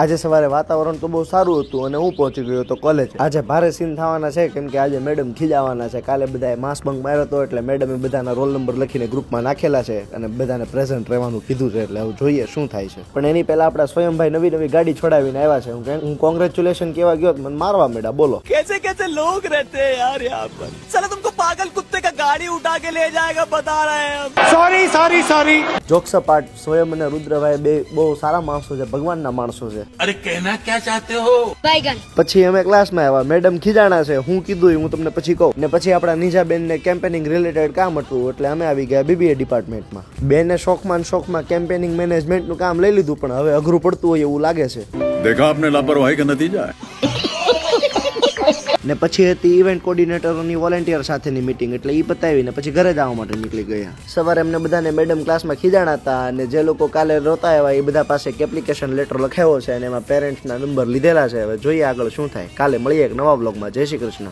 આજે સવારે વાતાવરણ તો બહુ સારું હતું અને હું પહોંચી ગયો હતો કોલેજ. આજે ભારે સીન થવાના છે કેમ કે આજે મેડમ ખીજાવાના છે. કાલે બધાએ માસ બંક માર્યો હતો એટલે મેડમે બધાના રોલ નંબર લખીને ગ્રુપમાં નાખેલા છે અને બધાને પ્રેઝન્ટ રહેવાનું કીધું છે. એટલે હવે જોઈએ શું થાય છે. પણ એની પહેલા આપણા સ્વયંભાઈ નવી ગાડી છોડાવીને આવ્યા છે. હું કોંગ્રેચ્યુલેશન કેવા ગયો મને મારવા મેડા. બોલો कैसे कैसे लोग रहते हैं यार यहाँ पर. साला तुमको पागल कुत्ते का गाड़ी उठा के ले जाएगा बता रहे हैं हम. सॉरी. જોક્સ અપાર્ટ, સ્વયં અને રુદ્રભાઈ બે બહુ સારા માણસો છે, ભગવાનના માણસો છે. अरे कहना क्या चाहते हो. પછી અમે ક્લાસમાં આવ્યા. મેડમ ખીજાણા છે. હું કીધું હું તમને પછી કહું. ને પછી આપણા નીજાબેન ને કેમ્પેનિંગ રિલેટેડ કામ હતું એટલે અમે આવી ગયા બીબીએ ડિપાર્ટમેન્ટમાં. બેને શોખમાં કેમ્પેનિંગ મેનેજમેન્ટનું કામ લઈ લીધું પણ હવે અઘરું પડતું હોય એવું લાગે છે. देखा आपने लापरवाही का नतीजा है. ને પછી હતી ઇવેન્ટ કોર્ડિનેટરોની વોલેન્ટિયર સાથેની મીટિંગ એટલે એ પતાવીને પછી ઘરે જવા માટે નીકળી ગયા. સવારે એમને બધાને મેડમ ક્લાસમાં ખીજાણા હતા અને જે લોકો કાલે રોતા આવ્યા એ બધા પાસે એક એપ્લિકેશન લેટર લખાવ્યો છે અને એમાં પેરેન્ટ્સના નંબર લીધેલા છે. હવે જોઈએ આગળ શું થાય. કાલે મળીએ એક નવા બ્લોગમાં. જય શ્રી કૃષ્ણ.